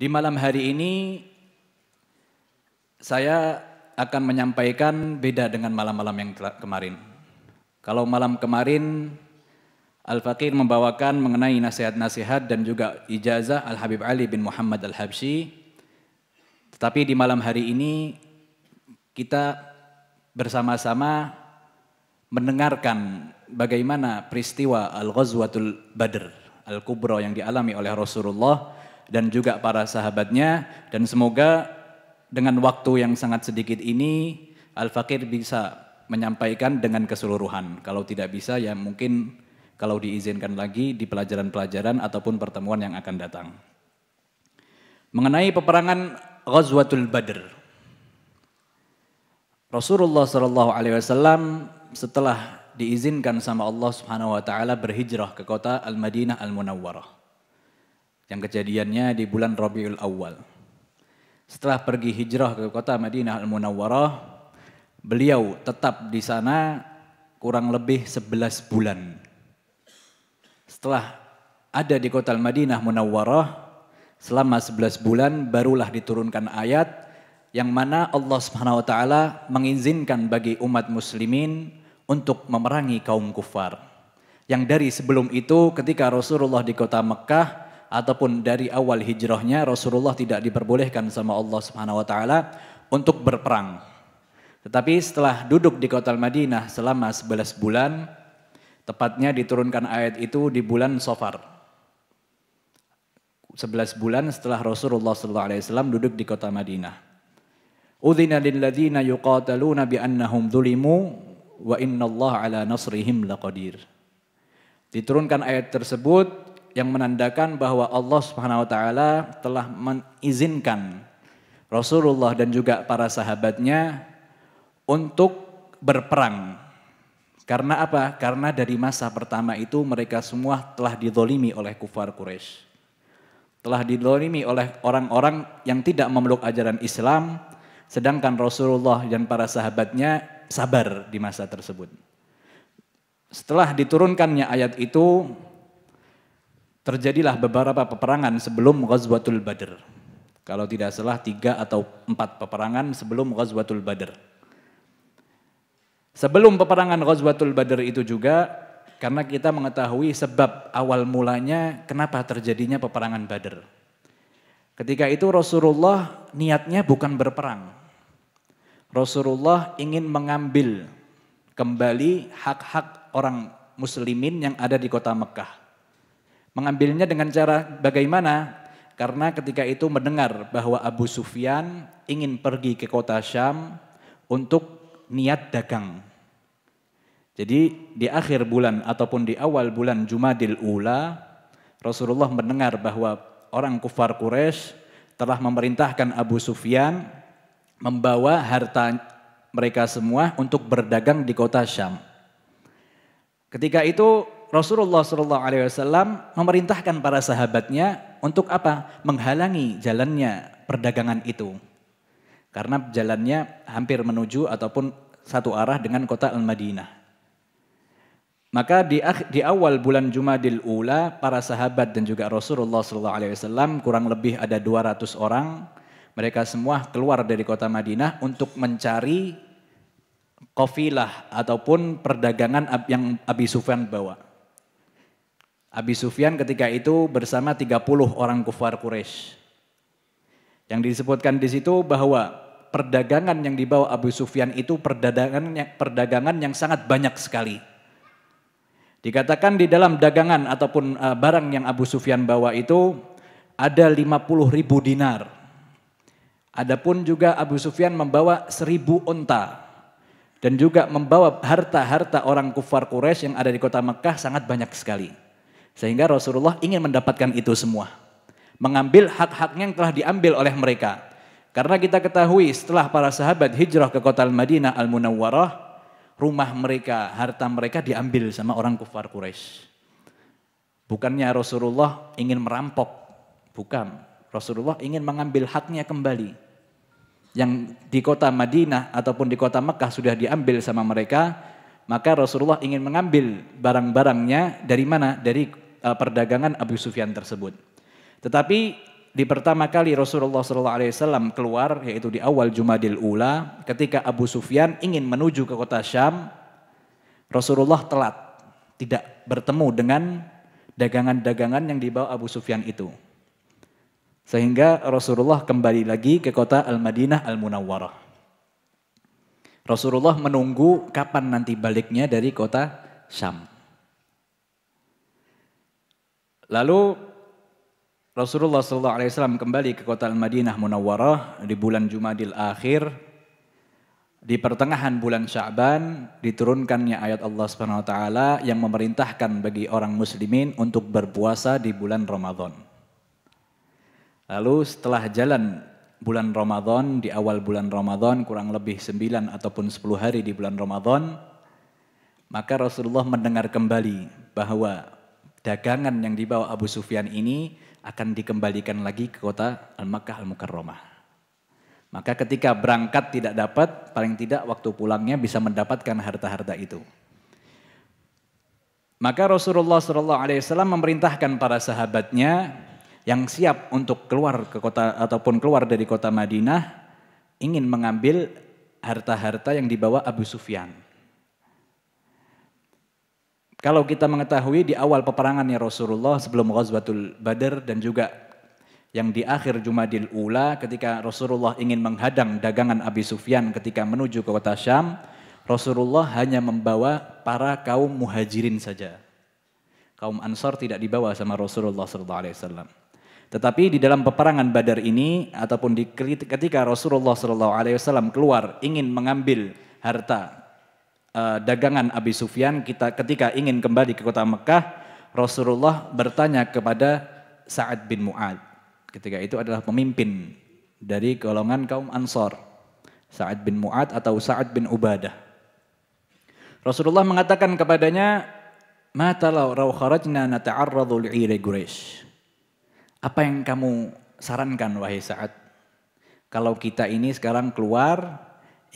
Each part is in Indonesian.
Di malam hari ini saya akan menyampaikan beda dengan malam-malam yang kemarin. Kalau malam kemarin Al-Faqir membawakan mengenai nasihat-nasihat dan juga ijazah Al-Habib Ali bin Muhammad Al-Habsyi. Tetapi di malam hari ini kita bersama-sama mendengarkan bagaimana peristiwa Al-Ghazwatul Badr Al-Kubra yang dialami oleh Rasulullah dan juga para sahabatnya, dan semoga dengan waktu yang sangat sedikit ini Al-Faqir bisa menyampaikan dengan keseluruhan. Kalau tidak bisa ya mungkin kalau diizinkan lagi di pelajaran-pelajaran ataupun pertemuan yang akan datang. Mengenai peperangan Ghazwatul Badr, Rasulullah SAW setelah diizinkan sama Allah Subhanahu Wa Taala berhijrah ke kota Al-Madinah Al-Munawwarah, yang kejadiannya di bulan Rabiul Awal. Setelah pergi hijrah ke kota Madinah Al-Munawwarah, beliau tetap di sana kurang lebih 11 bulan. Setelah ada di kota Al-Madinah Munawwarah selama 11 bulan, barulah diturunkan ayat yang mana Allah Subhanahu wa taala mengizinkan bagi umat muslimin untuk memerangi kaum kufar. Yang dari sebelum itu ketika Rasulullah di kota Mekah ataupun dari awal hijrahnya, Rasulullah tidak diperbolehkan sama Allah Subhanahu wa taala untuk berperang. Tetapi setelah duduk di kota Madinah selama 11 bulan, tepatnya diturunkan ayat itu di bulan Safar. 11 bulan setelah Rasulullah SAW duduk di kota Madinah. Udzina lil ladzina yuqataluna bi annahum dzulimu wa innallaha ala nasrihim laqadir. Diturunkan ayat tersebut yang menandakan bahwa Allah Subhanahu wa taala telah mengizinkan Rasulullah dan juga para sahabatnya untuk berperang. Karena apa? Karena dari masa pertama itu mereka semua telah dizalimi oleh kufar Quraisy. Telah dizalimi oleh orang-orang yang tidak memeluk ajaran Islam, sedangkan Rasulullah dan para sahabatnya sabar di masa tersebut. Setelah diturunkannya ayat itu, terjadilah beberapa peperangan sebelum Ghazwatul Badr. Kalau tidak salah 3 atau 4 peperangan sebelum Ghazwatul Badr. Sebelum peperangan Ghazwatul Badr itu juga, karena kita mengetahui sebab awal mulanya kenapa terjadinya peperangan Badr. Ketika itu Rasulullah niatnya bukan berperang. Rasulullah ingin mengambil kembali hak-hak orang muslimin yang ada di kota Mekah. Mengambilnya dengan cara bagaimana? Karena ketika itu mendengar bahwa Abu Sufyan ingin pergi ke kota Syam untuk niat dagang. Jadi di akhir bulan ataupun di awal bulan Jumadil Ula, Rasulullah mendengar bahwa orang kufar Quraisy telah memerintahkan Abu Sufyan membawa harta mereka semua untuk berdagang di kota Syam. Ketika itu Rasulullah SAW memerintahkan para sahabatnya untuk apa? Menghalangi jalannya perdagangan itu. Karena jalannya hampir menuju ataupun satu arah dengan kota Al-Madinah. Maka di awal bulan Jumadil Ula, para sahabat dan juga Rasulullah SAW kurang lebih ada 200 orang. Mereka semua keluar dari kota Madinah untuk mencari qafilah ataupun perdagangan yang Abi Sufyan bawa. Abi Sufyan ketika itu bersama 30 orang kufar Quraisy. Yang disebutkan di situ bahwa perdagangan yang dibawa Abu Sufyan itu perdagangan yang sangat banyak sekali. Dikatakan di dalam dagangan ataupun barang yang Abu Sufyan bawa itu ada 50.000 dinar. Adapun juga Abu Sufyan membawa 1.000 unta. Dan juga membawa harta-harta orang kufar Quraisy yang ada di kota Mekah sangat banyak sekali. Sehingga Rasulullah ingin mendapatkan itu semua. Mengambil hak-haknya yang telah diambil oleh mereka. Karena kita ketahui setelah para sahabat hijrah ke kota Al-Madinah Al-Munawwarah, rumah mereka, harta mereka diambil sama orang kufar Quraisy. Bukannya Rasulullah ingin merampok. Bukan. Rasulullah ingin mengambil haknya kembali. Yang di kota Madinah ataupun di kota Mekah sudah diambil sama mereka, maka Rasulullah ingin mengambil barang-barangnya dari mana? Dari perdagangan Abu Sufyan tersebut. Tetapi di pertama kali Rasulullah SAW keluar, yaitu di awal Jumadil Ula, ketika Abu Sufyan ingin menuju ke kota Syam, Rasulullah telat, tidak bertemu dengan dagangan-dagangan yang dibawa Abu Sufyan itu. Sehingga Rasulullah kembali lagi ke kota Al-Madinah Al-Munawwarah. Rasulullah menunggu kapan nanti baliknya dari kota Syam. Lalu Rasulullah SAW kembali ke kota Al-Madinah Munawwarah di bulan Jumadil Akhir. Di pertengahan bulan Sya'ban diturunkannya ayat Allah Subhanahu wa taala yang memerintahkan bagi orang muslimin untuk berpuasa di bulan Ramadan. Lalu setelah jalan bulan Ramadan, di awal bulan Ramadan kurang lebih 9 ataupun 10 hari di bulan Ramadan, maka Rasulullah mendengar kembali bahwa dagangan yang dibawa Abu Sufyan ini akan dikembalikan lagi ke kota Al-Makkah Al-Mukarramah. Maka ketika berangkat tidak dapat, paling tidak waktu pulangnya bisa mendapatkan harta-harta itu. Maka Rasulullah SAW memerintahkan para sahabatnya yang siap untuk keluar ke kota ataupun keluar dari kota Madinah, ingin mengambil harta-harta yang dibawa Abu Sufyan. Kalau kita mengetahui di awal peperangannya Rasulullah sebelum Ghazwatul Badr dan juga yang di akhir Jumadil Ula ketika Rasulullah ingin menghadang dagangan Abu Sufyan ketika menuju ke kota Syam, Rasulullah hanya membawa para kaum muhajirin saja. Kaum Ansar tidak dibawa sama Rasulullah SAW. Tetapi di dalam peperangan Badar ini ataupun ketika Rasulullah SAW keluar ingin mengambil harta dagangan Abi Sufyan, ketika ingin kembali ke kota Mekah, Rasulullah bertanya kepada Sa'ad bin Mu'ad. Ketika itu adalah pemimpin dari golongan kaum Ansar. Sa'ad bin Mu'ad atau Sa'ad bin Ubadah. Rasulullah mengatakan kepadanya, "Mata law kharajna nata'arradu li'iri Quraisy." Apa yang kamu sarankan wahai Sa'ad? Kalau kita ini sekarang keluar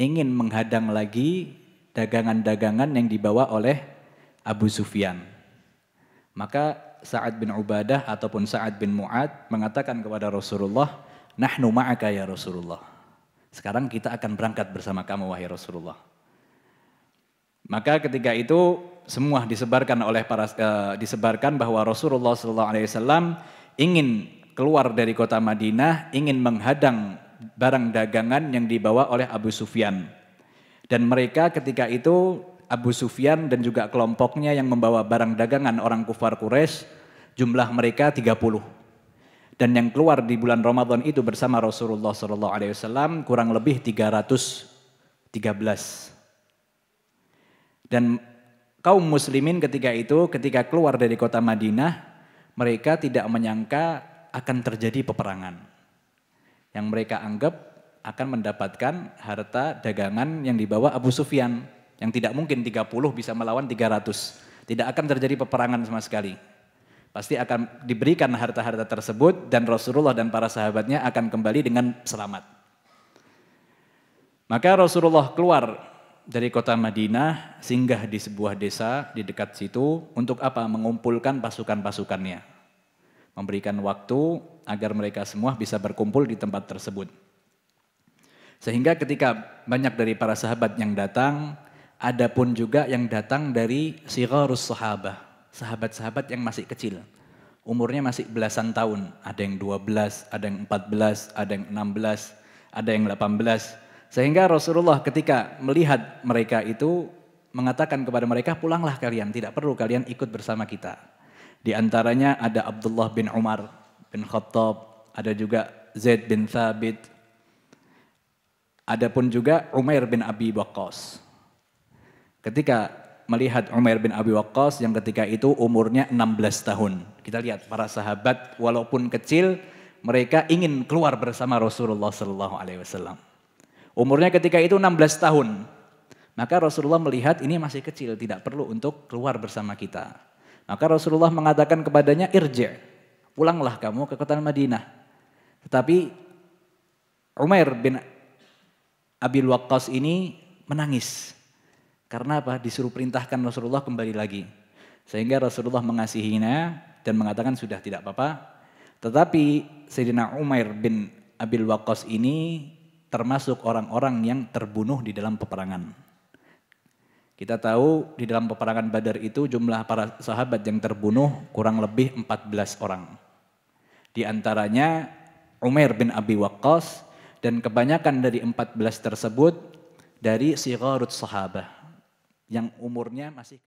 ingin menghadang lagi dagangan-dagangan yang dibawa oleh Abu Sufyan. Maka Sa'ad bin Ubadah ataupun Sa'ad bin Mu'ad mengatakan kepada Rasulullah, "Nahnu ma'aka ya Rasulullah." Sekarang kita akan berangkat bersama kamu wahai Rasulullah. Maka ketika itu semua disebarkan bahwa Rasulullah SAW ingin keluar dari kota Madinah, ingin menghadang barang dagangan yang dibawa oleh Abu Sufyan. Dan mereka ketika itu Abu Sufyan dan juga kelompoknya yang membawa barang dagangan orang kufar Quraisy, jumlah mereka 30. Dan yang keluar di bulan Ramadan itu bersama Rasulullah SAW kurang lebih 313. Dan kaum muslimin ketika itu, ketika keluar dari kota Madinah, mereka tidak menyangka akan terjadi peperangan. Yang mereka anggap akan mendapatkan harta dagangan yang dibawa Abu Sufyan. Yang tidak mungkin 30 bisa melawan 300. Tidak akan terjadi peperangan sama sekali. Pasti akan diberikan harta-harta tersebut dan Rasulullah dan para sahabatnya akan kembali dengan selamat. Maka Rasulullah keluar dari kota Madinah, singgah di sebuah desa di dekat situ untuk apa? Mengumpulkan pasukan-pasukannya. Memberikan waktu agar mereka semua bisa berkumpul di tempat tersebut. Sehingga ketika banyak dari para sahabat yang datang, ada pun juga yang datang dari sigharus sahabah, sahabat-sahabat yang masih kecil. Umurnya masih belasan tahun, ada yang 12, ada yang 14, ada yang 16, ada yang 18. Sehingga Rasulullah ketika melihat mereka itu mengatakan kepada mereka, "Pulanglah kalian, tidak perlu kalian ikut bersama kita." Di antaranya ada Abdullah bin Umar bin Khattab, ada juga Zaid bin Thabit, adapun juga Umair bin Abi Waqqas. Ketika melihat Umair bin Abi Waqqas yang ketika itu umurnya 16 tahun. Kita lihat para sahabat walaupun kecil, mereka ingin keluar bersama Rasulullah SAW. Umurnya ketika itu 16 tahun. Maka Rasulullah melihat ini masih kecil, tidak perlu untuk keluar bersama kita. Maka Rasulullah mengatakan kepadanya, "Irji', pulanglah kamu ke kota Madinah." Tetapi Umair bin Abi Waqqas ini menangis. Karena apa? Disuruh perintahkan Rasulullah kembali lagi. Sehingga Rasulullah mengasihinya dan mengatakan sudah tidak apa-apa. Tetapi Sayyidina Umair bin Abil Waqqas ini termasuk orang-orang yang terbunuh di dalam peperangan. Kita tahu di dalam peperangan Badar itu jumlah para sahabat yang terbunuh kurang lebih 14 orang. Di antaranya Umair bin Abi Waqqas, dan kebanyakan dari 14 tersebut dari sigharut sahabah yang umurnya masih